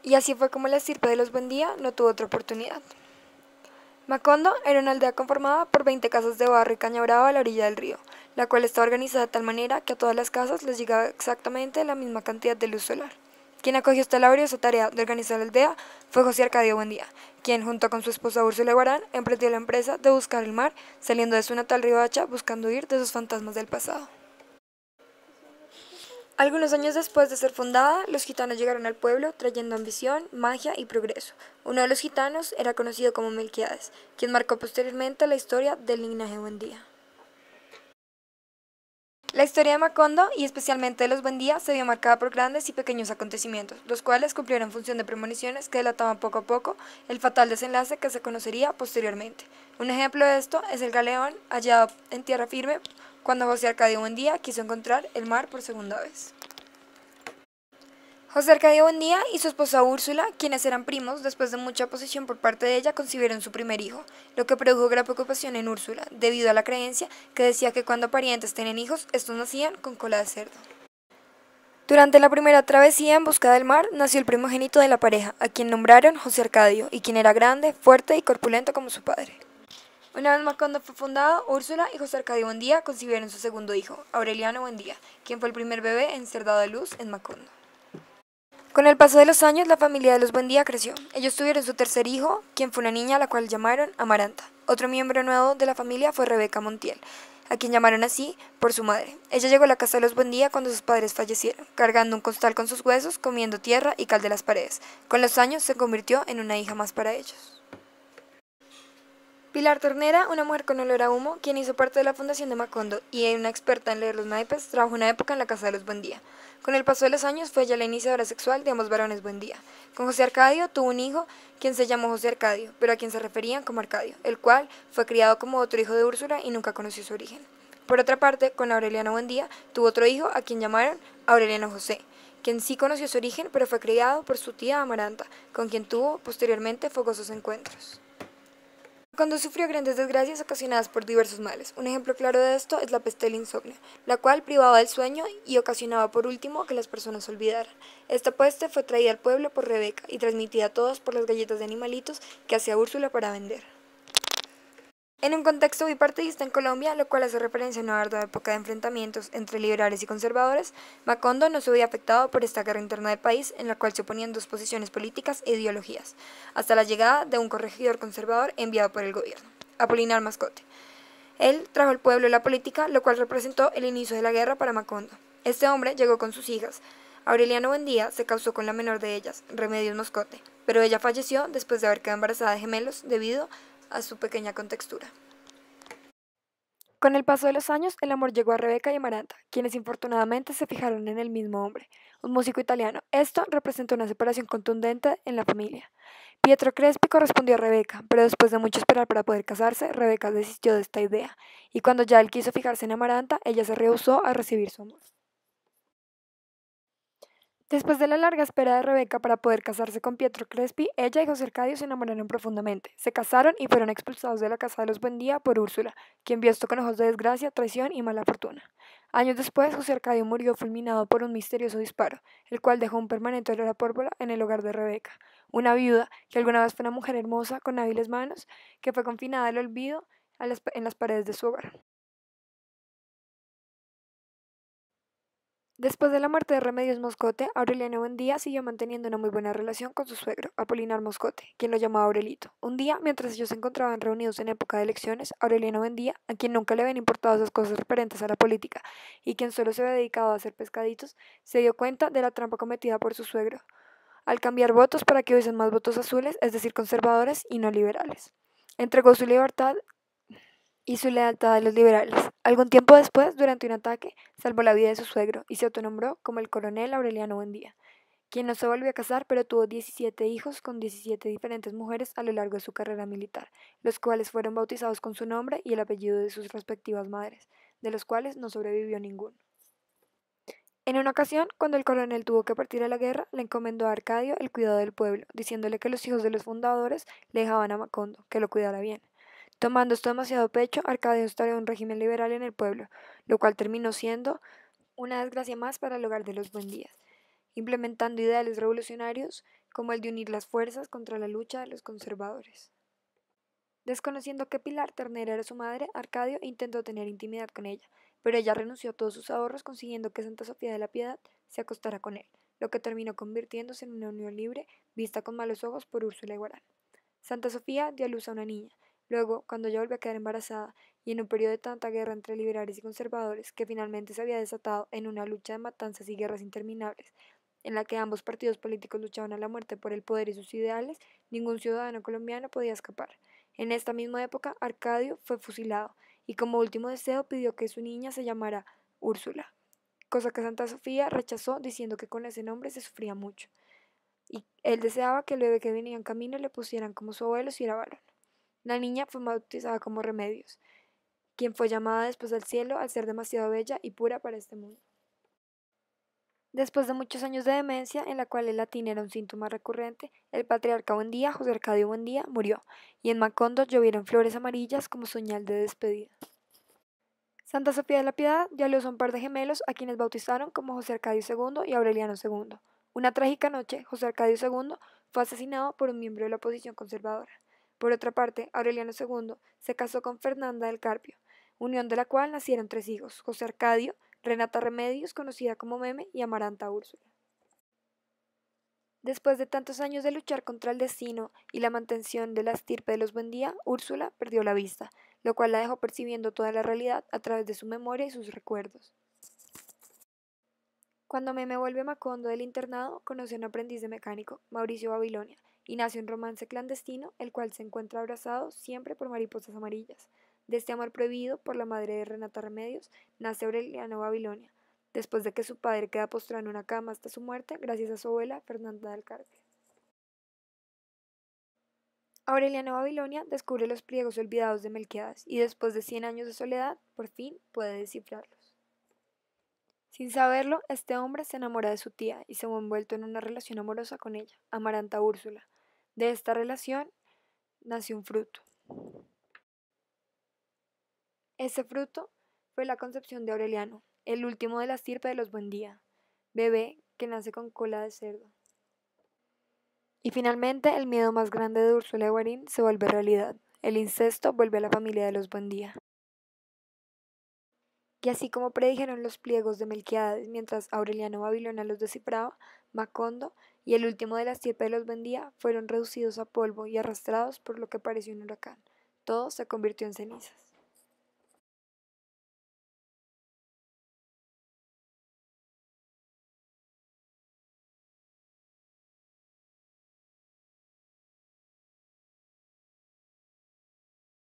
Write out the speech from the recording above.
y así fue como la estirpe de los Buendía no tuvo otra oportunidad. Macondo era una aldea conformada por 20 casas de barro y caña brava a la orilla del río, la cual estaba organizada de tal manera que a todas las casas les llegaba exactamente la misma cantidad de luz solar. Quien acogió esta laboriosa tarea de organizar la aldea fue José Arcadio Buendía, quien junto con su esposa Úrsula Guarán emprendió la empresa de buscar el mar, saliendo de su natal Riohacha buscando huir de sus fantasmas del pasado. Algunos años después de ser fundada, los gitanos llegaron al pueblo trayendo ambición, magia y progreso. Uno de los gitanos era conocido como Melquiades, quien marcó posteriormente la historia del linaje Buendía. La historia de Macondo, y especialmente de los Buendía, se vio marcada por grandes y pequeños acontecimientos, los cuales cumplieron función de premoniciones que delataban poco a poco el fatal desenlace que se conocería posteriormente. Un ejemplo de esto es el galeón hallado en tierra firme cuando José Arcadio Buendía quiso encontrar el mar por segunda vez. José Arcadio Buendía y su esposa Úrsula, quienes eran primos, después de mucha oposición por parte de ella, concibieron su primer hijo, lo que produjo gran preocupación en Úrsula, debido a la creencia que decía que cuando parientes tienen hijos, estos nacían con cola de cerdo. Durante la primera travesía en busca del mar, nació el primogénito de la pareja, a quien nombraron José Arcadio, y quien era grande, fuerte y corpulento como su padre. Una vez Macondo fue fundado, Úrsula y José Arcadio Buendía concibieron su segundo hijo, Aureliano Buendía, quien fue el primer bebé en ser dado a luz en Macondo. Con el paso de los años, la familia de los Buendía creció. Ellos tuvieron su tercer hijo, quien fue una niña a la cual llamaron Amaranta. Otro miembro nuevo de la familia fue Rebeca Montiel, a quien llamaron así por su madre. Ella llegó a la casa de los Buendía cuando sus padres fallecieron, cargando un costal con sus huesos, comiendo tierra y cal de las paredes. Con los años se convirtió en una hija más para ellos. Pilar Ternera, una mujer con olor a humo, quien hizo parte de la fundación de Macondo y una experta en leer los naipes, trabajó una época en la casa de los Buendía. Con el paso de los años fue ella la iniciadora sexual de ambos varones Buendía. Con José Arcadio tuvo un hijo, quien se llamó José Arcadio, pero a quien se referían como Arcadio, el cual fue criado como otro hijo de Úrsula y nunca conoció su origen. Por otra parte, con Aureliano Buendía tuvo otro hijo a quien llamaron Aureliano José, quien sí conoció su origen, pero fue criado por su tía Amaranta, con quien tuvo posteriormente fogosos encuentros. Cuando sufrió grandes desgracias ocasionadas por diversos males. Un ejemplo claro de esto es la peste del insomnio, la cual privaba del sueño y ocasionaba por último que las personas olvidaran. Esta peste fue traída al pueblo por Rebeca y transmitida a todos por las galletas de animalitos que hacía Úrsula para vender. En un contexto bipartidista en Colombia, lo cual hace referencia a una ardua época de enfrentamientos entre liberales y conservadores, Macondo no se veía afectado por esta guerra interna del país en la cual se oponían dos posiciones políticas e ideologías, hasta la llegada de un corregidor conservador enviado por el gobierno, Apolinar Mascote. Él trajo al pueblo la política, lo cual representó el inicio de la guerra para Macondo. Este hombre llegó con sus hijas. Aureliano Buendía se casó con la menor de ellas, Remedios Moscote, pero ella falleció después de haber quedado embarazada de gemelos debido a su pequeña contextura. Con el paso de los años, el amor llegó a Rebeca y Amaranta, quienes infortunadamente se fijaron en el mismo hombre, un músico italiano. Esto representó una separación contundente en la familia. Pietro Crespi correspondió a Rebeca, pero después de mucho esperar para poder casarse, Rebeca desistió de esta idea, y cuando ya él quiso fijarse en Amaranta, ella se rehusó a recibir su amor. Después de la larga espera de Rebeca para poder casarse con Pietro Crespi, ella y José Arcadio se enamoraron profundamente. Se casaron y fueron expulsados de la casa de los Buendía por Úrsula, quien vio esto con ojos de desgracia, traición y mala fortuna. Años después, José Arcadio murió fulminado por un misterioso disparo, el cual dejó un permanente olor a pólvora en el hogar de Rebeca, una viuda que alguna vez fue una mujer hermosa con hábiles manos, que fue confinada al olvido en las paredes de su hogar. Después de la muerte de Remedios Moscote, Aureliano Buendía siguió manteniendo una muy buena relación con su suegro, Apolinar Moscote, quien lo llamaba Aurelito. Un día, mientras ellos se encontraban reunidos en época de elecciones, Aureliano Buendía, a quien nunca le habían importado esas cosas referentes a la política y quien solo se había dedicado a hacer pescaditos, se dio cuenta de la trampa cometida por su suegro, al cambiar votos para que hubiesen más votos azules, es decir, conservadores y no liberales. Entregó su libertad y su lealtad a los liberales. Algún tiempo después, durante un ataque, salvó la vida de su suegro y se autonombró como el coronel Aureliano Buendía, quien no se volvió a casar pero tuvo 17 hijos con 17 diferentes mujeres a lo largo de su carrera militar, los cuales fueron bautizados con su nombre y el apellido de sus respectivas madres, de los cuales no sobrevivió ninguno. En una ocasión, cuando el coronel tuvo que partir a la guerra, le encomendó a Arcadio el cuidado del pueblo, diciéndole que los hijos de los fundadores le dejaban a Macondo, que lo cuidara bien. Tomando esto demasiado a pecho, Arcadio instauró un régimen liberal en el pueblo, lo cual terminó siendo una desgracia más para el hogar de los Buendías. implementando ideales revolucionarios como el de unir las fuerzas contra la lucha de los conservadores. Desconociendo que Pilar Ternera era su madre, Arcadio intentó tener intimidad con ella, pero ella renunció a todos sus ahorros consiguiendo que Santa Sofía de la Piedad se acostara con él, lo que terminó convirtiéndose en una unión libre vista con malos ojos por Úrsula Iguarán. Santa Sofía dio a luz a una niña. Luego, cuando ella volvió a quedar embarazada, y en un periodo de tanta guerra entre liberales y conservadores, que finalmente se había desatado en una lucha de matanzas y guerras interminables, en la que ambos partidos políticos luchaban a la muerte por el poder y sus ideales, ningún ciudadano colombiano podía escapar. En esta misma época, Arcadio fue fusilado, y como último deseo pidió que su niña se llamara Úrsula, cosa que Santa Sofía rechazó diciendo que con ese nombre se sufría mucho y él deseaba que el bebé que venía en camino le pusieran como su abuelo si era varón. La niña fue bautizada como Remedios, quien fue llamada después al cielo al ser demasiado bella y pura para este mundo. Después de muchos años de demencia, en la cual el latín era un síntoma recurrente, el patriarca Buendía, José Arcadio Buendía, murió, y en Macondo llovieron flores amarillas como señal de despedida. Santa Sofía de la Piedad dio a luz a un par de gemelos a quienes bautizaron como José Arcadio II y Aureliano II. Una trágica noche, José Arcadio II fue asesinado por un miembro de la oposición conservadora. Por otra parte, Aureliano II se casó con Fernanda del Carpio, unión de la cual nacieron tres hijos, José Arcadio, Renata Remedios, conocida como Meme, y Amaranta Úrsula. Después de tantos años de luchar contra el destino y la mantención de la estirpe de los Buendía, Úrsula perdió la vista, lo cual la dejó percibiendo toda la realidad a través de su memoria y sus recuerdos. Cuando Meme vuelve a Macondo del internado, conoce a un aprendiz de mecánico, Mauricio Babilonia, y nace un romance clandestino, el cual se encuentra abrazado siempre por mariposas amarillas. De este amor prohibido por la madre de Renata Remedios, nace Aureliano Babilonia, después de que su padre queda postrado en una cama hasta su muerte, gracias a su abuela Fernanda del Carpio. Aureliano Babilonia descubre los pliegos olvidados de Melquiades y después de 100 años de soledad, por fin puede descifrarlos. Sin saberlo, este hombre se enamora de su tía y se ve envuelto en una relación amorosa con ella, Amaranta Úrsula. De esta relación nació un fruto. Ese fruto fue la concepción de Aureliano, el último de la estirpe de los Buendía, bebé que nace con cola de cerdo. Y finalmente, el miedo más grande de Úrsula de Guarín se vuelve realidad. El incesto vuelve a la familia de los Buendía. Y así como predijeron los pliegos de Melquiades mientras Aureliano Babilonia los descifraba, Macondo y el último de la estirpe de los Buendía fueron reducidos a polvo y arrastrados por lo que pareció un huracán. Todo se convirtió en cenizas.